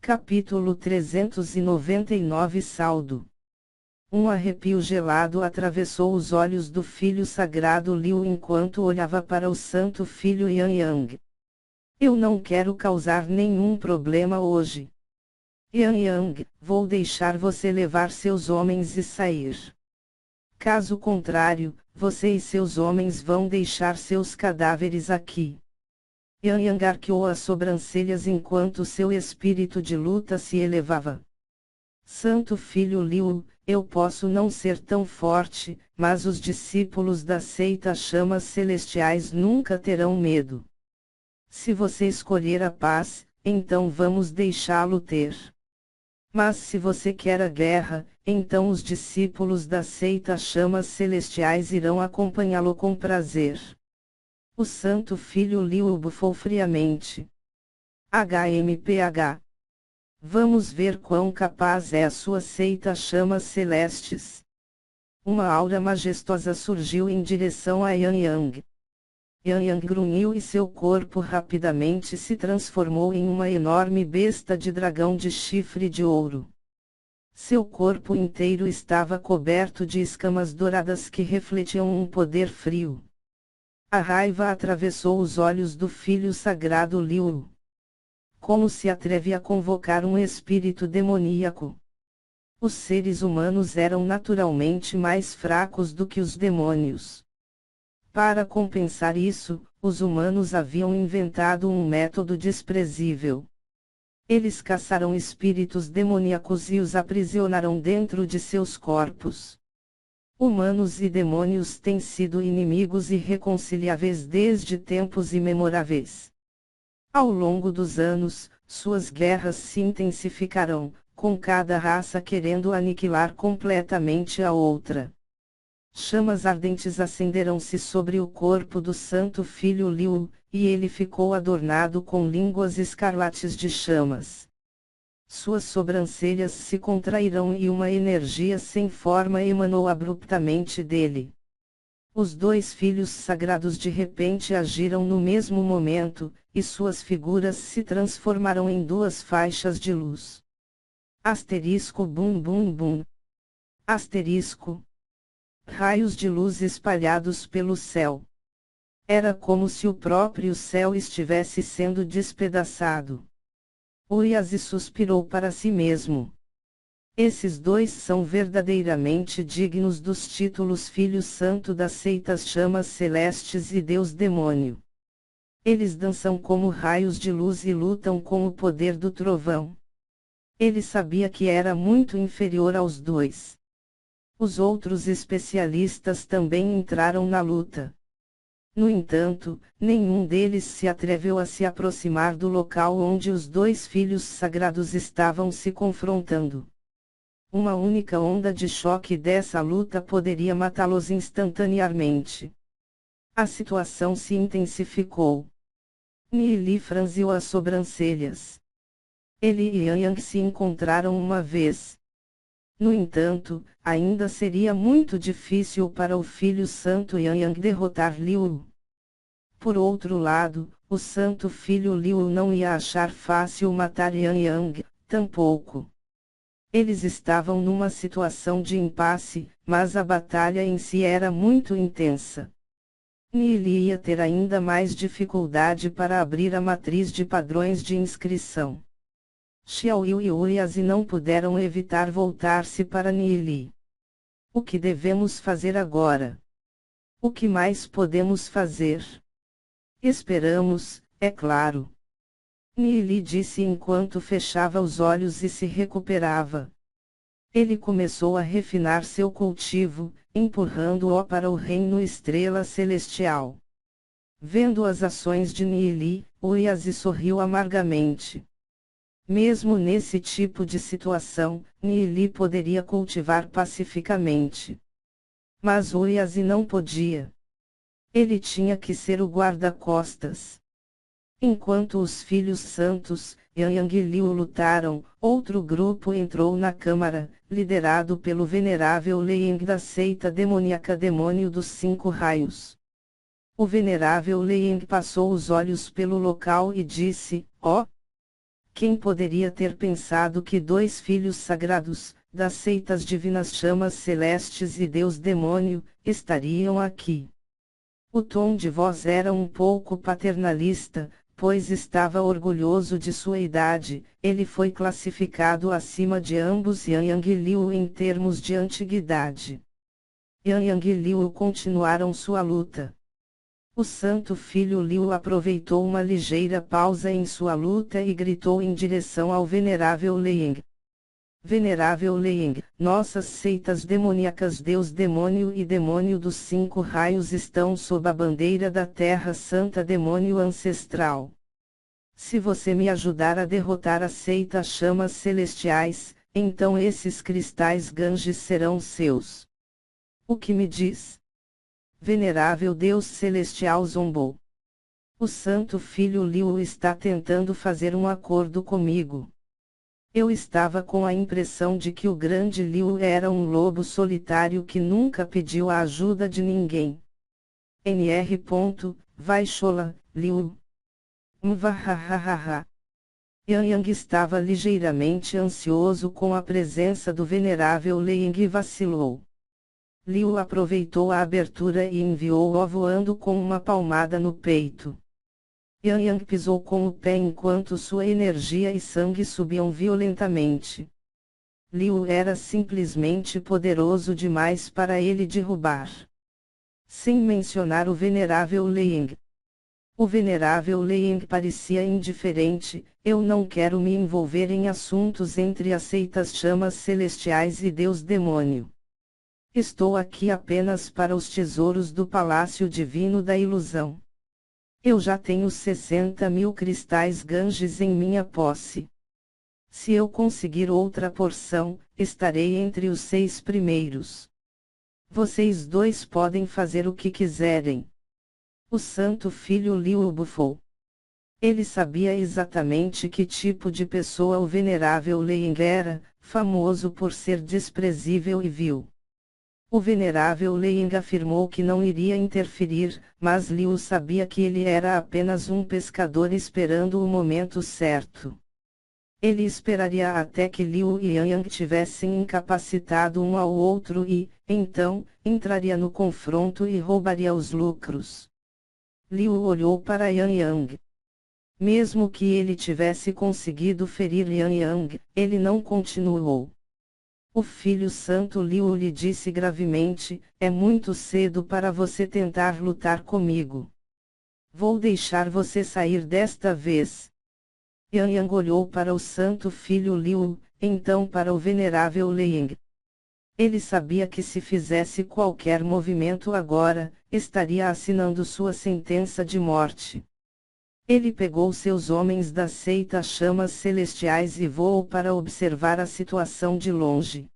Capítulo 399 Saldo. Um arrepio gelado atravessou os olhos do filho sagrado Liu enquanto olhava para o santo filho Yan Yang. Eu não quero causar nenhum problema hoje. Yan Yang, vou deixar você levar seus homens e sair. Caso contrário, você e seus homens vão deixar seus cadáveres aqui. Yan Yang arqueou as sobrancelhas enquanto seu espírito de luta se elevava. Santo filho Liu, eu posso não ser tão forte, mas os discípulos da seita Chamas Celestiais nunca terão medo. Se você escolher a paz, então vamos deixá-lo ter. Mas se você quer a guerra, então os discípulos da seita Chamas Celestiais irão acompanhá-lo com prazer. O santo filho Liu bufou friamente. HMPH. Vamos ver quão capaz é a sua seita Chamas Celestes. Uma aura majestosa surgiu em direção a Yan Yang. Yan Yang grunhiu e seu corpo rapidamente se transformou em uma enorme besta de dragão de chifre de ouro. Seu corpo inteiro estava coberto de escamas douradas que refletiam um poder frio. A raiva atravessou os olhos do filho sagrado Liu. Como se atreve a convocar um espírito demoníaco? Os seres humanos eram naturalmente mais fracos do que os demônios. Para compensar isso, os humanos haviam inventado um método desprezível. Eles caçaram espíritos demoníacos e os aprisionaram dentro de seus corpos. Humanos e demônios têm sido inimigos irreconciliáveis desde tempos imemoráveis. Ao longo dos anos, suas guerras se intensificarão, com cada raça querendo aniquilar completamente a outra. Chamas ardentes acenderam-se sobre o corpo do santo filho Liu, e ele ficou adornado com línguas escarlates de chamas. Suas sobrancelhas se contraíram e uma energia sem forma emanou abruptamente dele. Os dois filhos sagrados de repente agiram no mesmo momento, e suas figuras se transformaram em duas faixas de luz. Asterisco bum bum bum. Asterisco. Raios de luz espalhados pelo céu. Era como se o próprio céu estivesse sendo despedaçado. Oiase suspirou para si mesmo. Esses dois são verdadeiramente dignos dos títulos Filho Santo das seitas Chamas Celestes e Deus Demônio. Eles dançam como raios de luz e lutam com o poder do trovão. Ele sabia que era muito inferior aos dois. Os outros especialistas também entraram na luta. No entanto, nenhum deles se atreveu a se aproximar do local onde os dois filhos sagrados estavam se confrontando. Uma única onda de choque dessa luta poderia matá-los instantaneamente. A situação se intensificou. Nili franziu as sobrancelhas. Ele e Yan Yang se encontraram uma vez. No entanto, ainda seria muito difícil para o filho santo Yan Yang derrotar Liu. Por outro lado, o santo filho Liu não ia achar fácil matar Yan Yang, tampouco. Eles estavam numa situação de impasse, mas a batalha em si era muito intensa. Nili ia ter ainda mais dificuldade para abrir a matriz de padrões de inscrição. Xiao Yu e Oiase não puderam evitar voltar-se para Nili. O que devemos fazer agora? O que mais podemos fazer? Esperamos, é claro. Nili disse enquanto fechava os olhos e se recuperava. Ele começou a refinar seu cultivo, empurrando-o para o reino Estrela Celestial. Vendo as ações de Nili, Oiase sorriu amargamente. Mesmo nesse tipo de situação, Nili poderia cultivar pacificamente. Mas Oiase não podia. Ele tinha que ser o guarda-costas. Enquanto os filhos santos, Yan Yang e Liu lutaram, outro grupo entrou na câmara, liderado pelo venerável Lei Ying da seita demoníaca Demônio dos Cinco Raios. O venerável Lei Ying passou os olhos pelo local e disse, Quem poderia ter pensado que dois filhos sagrados, das seitas divinas chamas celestes e Deus demônio, estariam aqui? O tom de voz era um pouco paternalista, pois estava orgulhoso de sua idade. Ele foi classificado acima de ambos Yan Yang e Liu em termos de antiguidade. Yan Yang e Liu continuaram sua luta. O santo filho Liu aproveitou uma ligeira pausa em sua luta e gritou em direção ao venerável Liang. Venerável Liang, nossas seitas demoníacas Deus Demônio e Demônio dos Cinco Raios estão sob a bandeira da Terra Santa Demônio Ancestral. Se você me ajudar a derrotar as seitas chamas celestiais, então esses cristais Ganges serão seus. O que me diz? Venerável Deus Celestial zombou. O santo filho Liu está tentando fazer um acordo comigo. Eu estava com a impressão de que o grande Liu era um lobo solitário que nunca pediu a ajuda de ninguém. Nr. Vai chola, Liu. Mvahahaha. Yan Yang estava ligeiramente ansioso com a presença do venerável Liang e vacilou. Liu aproveitou a abertura e enviou-o voando com uma palmada no peito. Yan Yang pisou com o pé enquanto sua energia e sangue subiam violentamente. Liu era simplesmente poderoso demais para ele derrubar. Sem mencionar o venerável Liang. O venerável Liang parecia indiferente. Eu não quero me envolver em assuntos entre as seitas chamas celestiais e Deus demônio. Estou aqui apenas para os tesouros do Palácio Divino da Ilusão. Eu já tenho 60.000 cristais Ganges em minha posse. Se eu conseguir outra porção, estarei entre os 6 primeiros. Vocês dois podem fazer o que quiserem. O santo filho Liu bufou. Ele sabia exatamente que tipo de pessoa o venerável Liang era, famoso por ser desprezível e vil. O venerável Liang afirmou que não iria interferir, mas Liu sabia que ele era apenas um pescador esperando o momento certo. Ele esperaria até que Liu e Yan Yang tivessem incapacitado um ao outro e, então, entraria no confronto e roubaria os lucros. Liu olhou para Yan Yang. Mesmo que ele tivesse conseguido ferir Yan Yang, ele não continuou. O filho santo Liu lhe disse gravemente, é muito cedo para você tentar lutar comigo. Vou deixar você sair desta vez. Yan Yang olhou para o santo filho Liu, então para o venerável Liang. Ele sabia que se fizesse qualquer movimento agora, estaria assinando sua sentença de morte. Ele pegou seus homens da seita chamas celestiais e voou para observar a situação de longe.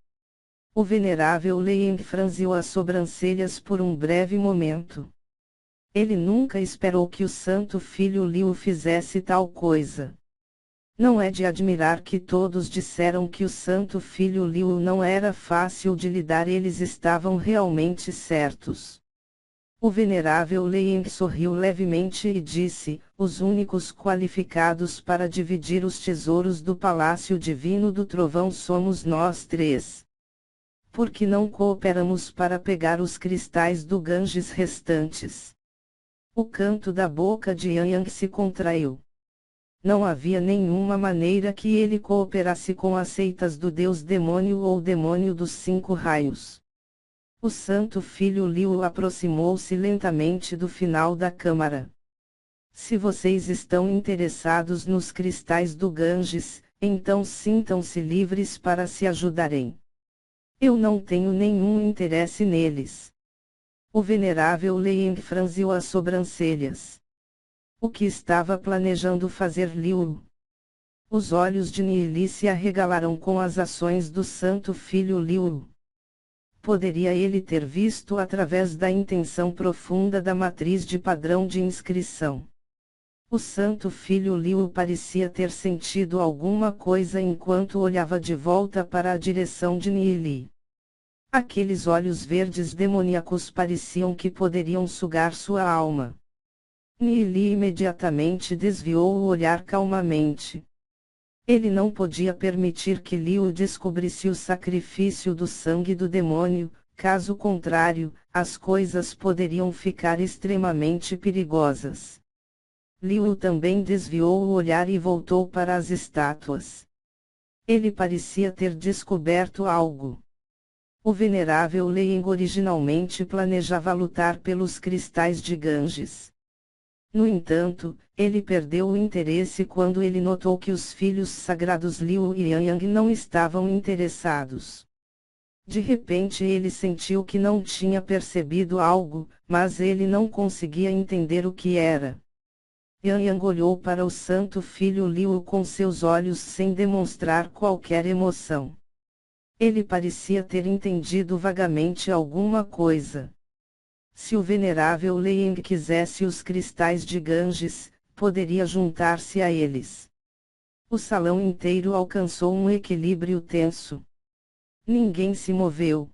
O venerável Liang franziu as sobrancelhas por um breve momento. Ele nunca esperou que o santo filho Liu fizesse tal coisa. Não é de admirar que todos disseram que o santo filho Liu não era fácil de lidar, eles estavam realmente certos. O venerável Liang sorriu levemente e disse, os únicos qualificados para dividir os tesouros do Palácio Divino do Trovão somos nós três. Por que não cooperamos para pegar os cristais do Ganges restantes? O canto da boca de Yan Yang se contraiu. Não havia nenhuma maneira que ele cooperasse com as seitas do Deus Demônio ou Demônio dos Cinco Raios. O santo filho Liu aproximou-se lentamente do final da câmara. Se vocês estão interessados nos cristais do Ganges, então sintam-se livres para se ajudarem. Eu não tenho nenhum interesse neles. O venerável Liang franziu as sobrancelhas. O que estava planejando fazer Liu? Os olhos de Nili se arregalaram com as ações do santo filho Liu. Poderia ele ter visto através da intenção profunda da matriz de padrão de inscrição. O santo filho Liu parecia ter sentido alguma coisa enquanto olhava de volta para a direção de Nili. Aqueles olhos verdes demoníacos pareciam que poderiam sugar sua alma. Nili imediatamente desviou o olhar calmamente. Ele não podia permitir que Liu descobrisse o sacrifício do sangue do demônio, caso contrário, as coisas poderiam ficar extremamente perigosas. Liu também desviou o olhar e voltou para as estátuas. Ele parecia ter descoberto algo. O venerável Leng originalmente planejava lutar pelos cristais de Ganges. No entanto, ele perdeu o interesse quando ele notou que os filhos sagrados Liu e Yang não estavam interessados. De repente ele sentiu que não tinha percebido algo, mas ele não conseguia entender o que era. Yang olhou para o santo filho Liu com seus olhos sem demonstrar qualquer emoção. Ele parecia ter entendido vagamente alguma coisa. Se o venerável Leng quisesse os cristais de Ganges, poderia juntar-se a eles. O salão inteiro alcançou um equilíbrio tenso. Ninguém se moveu.